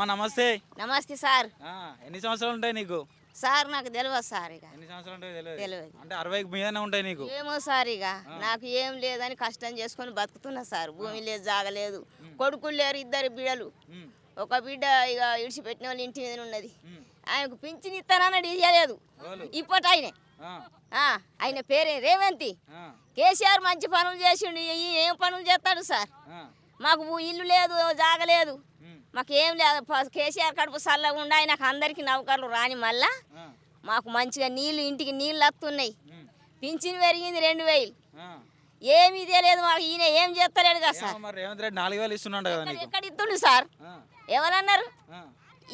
అమ్మ నమస్తే. నమస్తే సార్. ఎన్ని సంవత్సరాలు ఉంటాయి నీకు? సార్ నాకు తెలియదు సార్. ఇక ఎన్ని సంవత్సరాలు ఉంటాయి తెలియదు. తెలియదు అంటే 60 మీదనే ఉంటాయి నీకు. ఏమో సార్, ఇక నాకు ఏం లేదని కష్టం చేసుకొని బతుకుతున్నా సార్. భూమి లేదు, జాగలేదు, కొడుకులు లేరు, ఇద్దరు బిడ్డలు. ఒక బిడ్డ ఇక ఇడిచిపెట్టిన వాళ్ళు ఇంటి మీద ఉన్నది. ఆయనకు పింఛన్ ఇస్తానన్నాడు, ఇయ్యలేదు. ఇప్పటి ఆయన పేరే రేవంతి. కేసీఆర్ మంచి పనులు చేసిండు, ఏం పనులు చేస్తాడు సార్? మాకు ఇల్లు లేదు, జాగలేదు, మాకు ఏం లేదు. కేసీఆర్ కడుపు చల్లగా ఉండి ఆయనకు అందరికీ నౌకర్లు రాని మళ్ళా మాకు మంచిగా నీళ్ళు, ఇంటికి నీళ్ళు వస్తున్నాయి. పింఛన్ పెరిగింది 2000. ఏమీ తెలియదు మాకు. ఈయన ఏం చేస్తలేడు కదా సార్. రేవంత్ రెడ్డి 4000 ఇస్తున్నాడు కదా. ఎక్కడ ఇస్తుండు సార్? ఎవరన్నారు?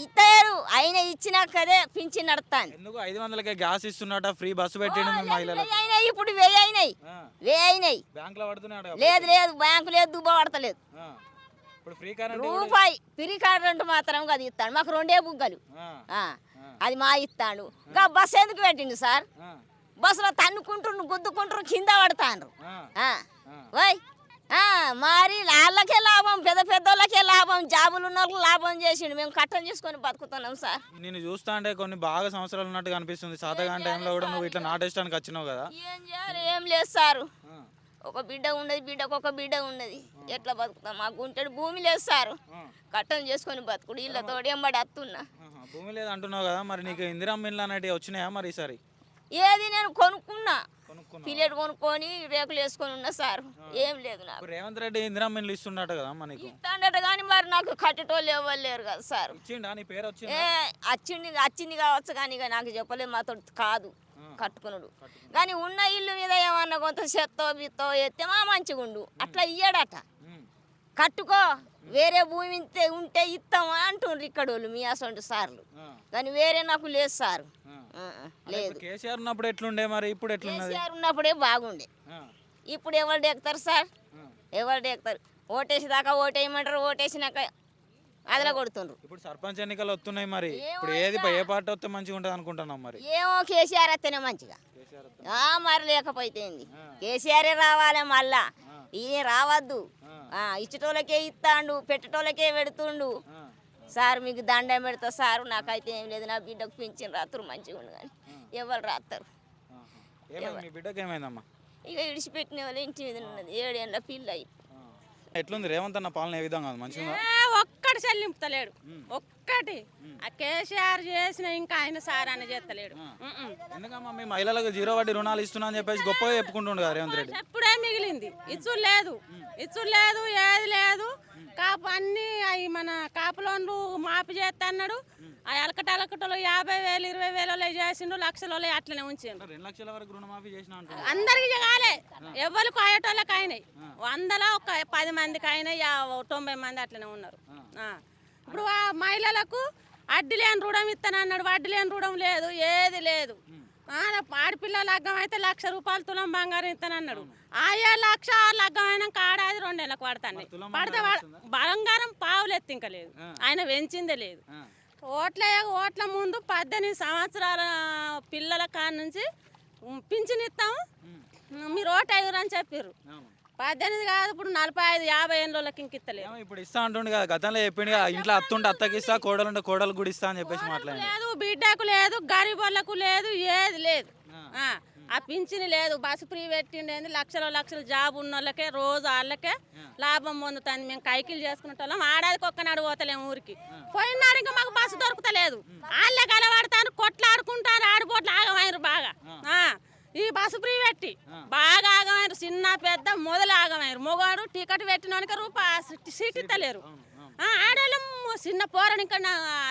ఇస్తారు. ఆయన ఇచ్చినా కదే పింఛన్ నడుస్తాను. ఎందుకు 500కే గ్యాస్ ఇస్తున్నట, ఫ్రీ బస్సు పెట్టిండు మహిళలకు. ఇప్పుడు 1000 అయినాయి, 1000 అయినాయి. బ్యాంకులో పడుతున్నాడు. లేదు బ్యాంకు లేదు, దుబ్బా పడతలేదు. రూపాయి ఫ్రీ కరెంట్ మాత్రం అది ఇస్తాడు మాకు. 2 బుగ్గలు అది మా ఇస్తాడు. ఇంకా బస్సు ఎందుకు పెట్టిండు సార్? బస్సులో తన్నుకుంటుండ్రు, గుద్దుకుంటారు, కింద పడతాండ్రు. మరి వాళ్ళకే లాభం, పెద్దోళ్ళకే లాభం, జాబులు ఉన్న వాళ్ళకి లాభం చేసిండు. మేము కట్టం చేసుకొని బతుకుతున్నాం సార్. నేను చూస్తా అంటే కొన్ని బాగా సంవత్సరాలు ఉన్నట్టు కనిపిస్తుంది. సాతగాని టైంలో కూడా నువ్వు ఇట్లా నాటేయడానికి వచ్చినావు కదా. ఏం చేయాలి? ఏం లేదు సార్. ఒక బిడ్డ ఉన్నది, బిడ్డకు ఒక బిడ్డ ఉన్నది. ఎట్లా బతుకుతాం? మా గుంటెడు భూమి లేదు సార్. కట్టం చేసుకొని బతుకుడు ఇళ్ళతో ఎంబడి వస్తున్నా. భూమి లేదు అంటున్నావు కదా, మరి నీకు ఇందిరమ్మ ఇల్లు అనేటివి వచ్చినాయా మరి ఈసారి? ఏది నేను కొనుక్కున్నా, పిల్లలు కొనుక్కొని రేకులు వేసుకొని ఉన్నా సార్. ఏం లేదు నాకు. రేవంత్ రెడ్డి ఇందిరమ్మ ఇల్లు ఇస్తున్నట్టు కదా మనకి. ఇస్తాడట కానీ మరి నాకు కట్టేటోళ్ళు ఎవరు లేరు కదా సార్. వచ్చింది కావచ్చు కానీ ఇక నాకు చెప్పలేదు, మాతో కాదు కట్టుకున్నాడు. కానీ ఉన్న ఇల్లు మీద ఏమన్నా కొంత చెత్తో బిత్తో ఎత్తే మా మంచిగా ఉండు, అట్లా ఇయ్యాడట. కట్టుకో, వేరే భూమి ఉంటే ఇస్తాం అంటుండ్రు ఇక్కడ వాళ్ళు, మీ అసలు సార్లు. కానీ వేరే నాకు లేదు సార్. లేదు. కేసీఆర్ ఉన్నప్పుడు ఎట్లుండే, మరి ఇప్పుడు ఎట్లున్నది? కేసీఆర్ ఉన్నప్పుడే బాగుండే. ఇప్పుడు ఎవరు డెక్కుతారు సార్? ఎవరు డెక్కుతారు? ఓటేసి దాకా ఓటేయమంటారు, ఓటేసినాక అదలా కొడుతుండ్రు. ఇప్పుడు సర్పంచ్ ఎన్నికలు వస్తున్నాయి, మరి ఇప్పుడు ఏ పార్టీ వస్తే మంచిగా ఉంటుంది అనుకుంటున్నాం? మరి ఏమో కేసీఆర్ వస్తేనే మంచిగా. మరి లేకపోతే కేసీఆర్ రావాలి మళ్ళా. ఈయన రావద్దు. ఇచ్చటోళ్ళకే ఇస్తాడు, పెట్టేటోళ్ళకే పెడుతుండు. సార్ మీకు దండం పెడతా సార్, నాకైతే ఏం లేదు. నా బిడ్డకు పింఛన్ రాత్రు మంచిగా ఉండు, కానీ ఎవరు రాస్తారు? బిడ్డకి ఏమైందమ్మా? ఇక ఇడిచిపెట్టిన వాళ్ళు ఇంటి మీద ఉన్నది. 7 ఏళ్ళ పిల్ల. ఎట్లుంది రేవంత్ అన్న పాలన? ఏ విధంగా మంచిగా? ఒక్కటి చెల్లింపుతలేడు, ఒక్కటి. ఆ కేసీఆర్ చేసిన ఇంకా ఆయన సార్ అని చేస్తలేడు. ఎందుకమ్మా మీ మహిళలకు 0 వడ్డీ రుణాలు ఇస్తున్నా అని చెప్పేసి గొప్పగా చెప్పుకుంటుండు కదా రేవంత్ రెడ్డి. ఎప్పుడే మిగిలింది, ఇచ్చుడు లేదు, ఏది లేదు. కాపు అన్ని అవి మన కాపు లోన్లు మాఫీ చేస్తా అన్నాడు. ఆ అలకటలో 50,000 20,000 చేసిండు, లక్షలో అట్లనే ఉంచిండు. 2 లక్షల వరకు రుణమాఫీ చేసిన అందరికి కాలే, ఎవరికి అయ్యేటోళ్ళకి అయినాయి. 100లో ఒక 10 మందికి అయినాయి, 90 మంది అట్లనే ఉన్నారు. ఇప్పుడు ఆ మహిళలకు అడ్డీ లేని రుణం ఇస్తానన్నాడు, వడ్డీ లేని రుణం లేదు, ఏది లేదు. ఆడపిల్ల లగ్గం అయితే 1,00,000 రూపాయలు తులం బంగారం ఇస్తానన్నాడు. ఆయా 1,00,000 లగ్గం అయినాక ఆడాది 2 నెలలకు పడతాను. పడితే బంగారం పావులెత్తి ఇంకా లేదు, ఆయన పెంచిందే లేదు. ఓట్ల ముందు 18 సంవత్సరాల పిల్లల కాడ నుంచి పింఛన్ ఇస్తాము, మీరు ఓటు అయ్యారు అని చెప్పారు. 18 కాదు, ఇప్పుడు 45 50 ఏళ్ళకి ఇంక ఇస్తలేదు. ఇప్పుడు ఇస్తా అంటుండే కదా, గతంలో చెప్పిండు కదా, ఇంట్లో అత్తుంటే అత్తకి ఇస్తా, కోడలుంటే కోడలు కూడా ఇస్తా అని చెప్పేసి మాట్లాడి. లేదు, బిడ్డకు లేదు, గరీబోళ్ళకు లేదు, ఏది లేదు. ఆ పింఛన్ లేదు. బస్సు ఫ్రీ పెట్టిండేది, లక్షలు జాబ్ ఉన్న వాళ్ళకే రోజు వాళ్ళకే లాభం పొందుతుంది. మేము కైకిలు చేసుకునేటోళ్ళం. ఆడాదికి ఒక్కనాడు పోతలేము ఊరికి. పోయినాడు ఇంకా మాకు బస్సు దొరుకుతలేదు. వాళ్ళే కలవాడతాను, కొట్లాడుకుంటారు, ఆడిపోట్లు ఆగమైరు బాగా. ఈ బస్సు ఫ్రీ పెట్టి బాగా ఆగమైరు, చిన్న పెద్ద మొదలు ఆగమైరు. మొగాడు టికెట్ పెట్టినోనికి సీట్ ఇస్తలేరు. ఆడవాళ్ళు చిన్న పోరని ఇంకా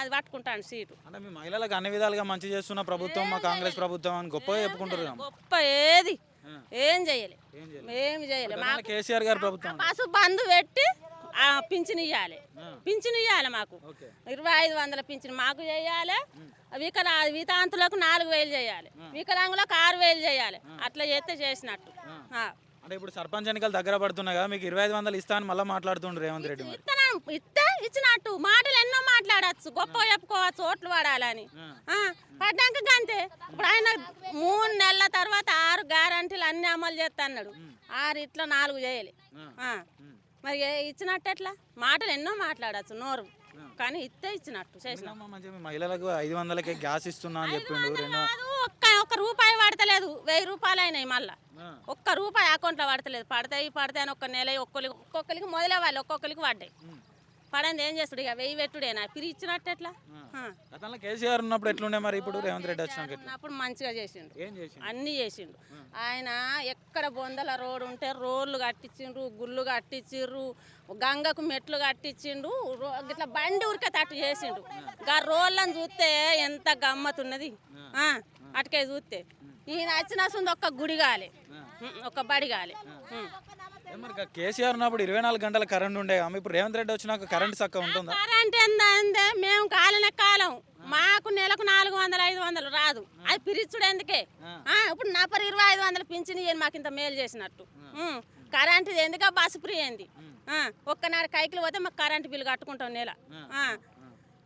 అది పట్టుకుంటాను సీటు. అంటే మీ మహిళలకు అన్ని విధాలుగా మంచి చేస్తున్న ప్రభుత్వం మా కాంగ్రెస్ ప్రభుత్వం అని గొప్పగా చెప్పుకుంటారు. గొప్ప ఏది ఏం చేయలే, ఏమి చేయలే. కేసీఆర్ గారు ప్రభుత్వం బస్సు బంద్ పెట్టి పింఛన్ ఇవ్వాలి, మాకు 2,500 పింఛన్ మాకు చేయాలి. వితాంతులకు 4,000 చేయాలి, వికలాంగులకు 6,000 చేయాలి. అట్లా చేస్తే చేసినట్టు. అంటే ఇప్పుడు సర్పంచ్ ఎన్నికలు దగ్గర పడుతున్నాయి కదా, మీకు 2,500 ఇస్తా అని మళ్ళీ మాట్లాడుతుండ్రు రేవంత్ రెడ్డి. ఇచ్చినట్టు మాటలు ఎన్నో మాట్లాడచ్చు, గొప్ప చెప్పుకోవచ్చు, ఓట్లు పడాలని. పడ్డాక అంతే. ఇప్పుడు ఆయన 3 నెలల తర్వాత 6 గ్యారంటీలు అన్ని అమలు చేస్తా అన్నాడు. 6 ఇట్లా 4 చేయాలి. మరి ఇచ్చినట్టు ఎట్లా? మాటలు ఎన్నో మాట్లాడచ్చు, నోరు కానీ ఇస్తే ఇచ్చినట్టు చేసిన ఎందుకమ్మా మంచిగా మహిళలకు 500కే గ్యాస్ ఇస్తున్నా అని చెప్పిండు ఒక్క రూపాయి పడతలేదు 1000 రూపాయలు అయినాయి మళ్ళా ఒక్క రూపాయి అకౌంట్లో పడతలేదు పడతాయి అని ఒక్క నెల ఒక్కొక్కరికి మొదలే వాళ్ళు ఒక్కొక్కరికి పడ్డాయి పడంది ఏం చేస్తాడు ఇక 1000 పెట్టుడేనా పిరి ఇచ్చినట్టు ఎట్లా గతంలో కేసీఆర్ ఉన్నప్పుడు ఎట్లుండే మరి ఇప్పుడు రేవంత్ రెడ్డి వచ్చినాక ఎట్లా? అప్పుడు మంచిగా చేసిండు ఏం చేసిండు? అన్నీ చేసిండు ఆయన ఎక్కడ బొందల రోడ్డు ఉంటే రోడ్లు కట్టించిండ్రు గుళ్ళు కట్టించిండ్రు గంగకు మెట్లు కట్టించిండు ఇట్లా బండి ఉరికే తట్టు చేసిండు గా రోళ్ళని చూస్తే ఎంత గమ్మతున్నది అటుకే చూస్తే ఈయన వచ్చిన ఒక్క గుడి కాలే ఒక బడి కాలే మరి కేసీఆర్ ఉన్నప్పుడు 24 గంటల కరెంట్ ఉండే ఇప్పుడు రేవంత్ రెడ్డి వచ్చినాక కరెంట్ చక్కగా ఉంటుందా? కరెంట్ ఏందంటే మేము కాలనే కాలం మాకు నెలకు 400-500 రాదు అది పిరిచుడు ఎందుకే ఇప్పుడు నా పరి 2500 పింఛన్ ఇయ్యని మాకు ఇంత మేలు చేసినట్టు కరెంట్ ఎందుక బస్సు ఫ్రీ అయింది ఒక్కనాడు కైకిలు పోతే మాకు కరెంట్ బిల్లు కట్టుకుంటాం నెల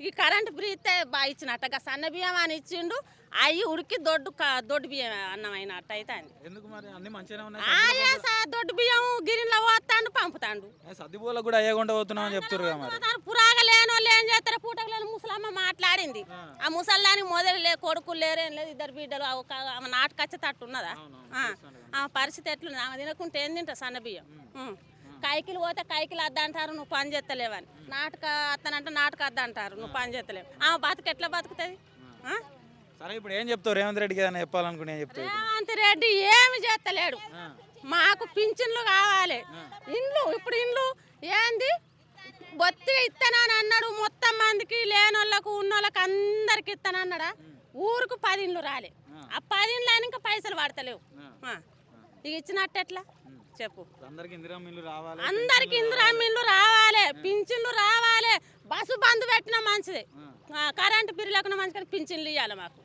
ఈ కరెంట్ ఫ్రీ ఇస్తే బాగా ఇచ్చినట్టుగా సన్న బియ్యం అని ఇచ్చిండు అవి ఉడికి దొడ్డు బియ్యం అన్నం అయినట్టు అయితే ఎందుకు మరి అన్ని మంచిగానే ఉన్నాయి దొడ్డు బియ్యం గిరిలో పోతాండు పంపుతాండు సద్దిబోలకు కూడా అయ్యకుండా పోతున్నాం అని చెప్తారు మరి పురాగా లేని వాళ్ళు ఏం చేస్తారు పూటకు లేని ముసలమ్మ మాట్లాడింది ఆ ముసల్లానికి మొదలు లే కొడుకులు లేరేం లేదు 2 బిడ్డలు ఆమె నాటుకొచ్చేటట్టు ఉన్నదా ఆమె పరిస్థితి ఎట్లుంది ఆమె తినకుంటే ఏం తింటా సన్న బియ్యం కైకిలు పోతే కైకిలు అద్దంటారు నువ్వు పని చేస్తలేవని అత్తనంటే నాటక అద్దంటారు నువ్వు పని చేస్తలేవు ఆమె బతుకు ఎట్లా బతుకుతుంది సరే ఇప్పుడు ఏం చెప్తావు రేవంత్ రెడ్డికి ఏదైనా చెప్పాలనుకుని ఏం చెప్తావు? రేవంత్ రెడ్డి ఏమి చేస్తలేడు మాకు పింఛన్లు కావాలి ఇప్పుడు ఇండ్లు ఏంది బొత్తిగా ఇస్తానని అన్నాడు మొత్తం మందికి లేనోళ్ళకు ఉన్నోళ్ళకి అందరికి ఇస్తానన్నాడా ఊరుకు 10 ఇండ్లు రాలే ఆ 10 ఇండ్లు అని ఇంకా పైసలు పడతలేవు ఇక ఇచ్చినట్టు ఎట్లా చెప్పు అందరికి ఇందిరా మిల్లు రావాలి పింఛన్లు రావాలి బస్సు బంద్ పెట్టినా మంచిదే కరెంటు బిల్లు లేకుండా మంచిగా పింఛన్లు ఇవ్వాలి మాకు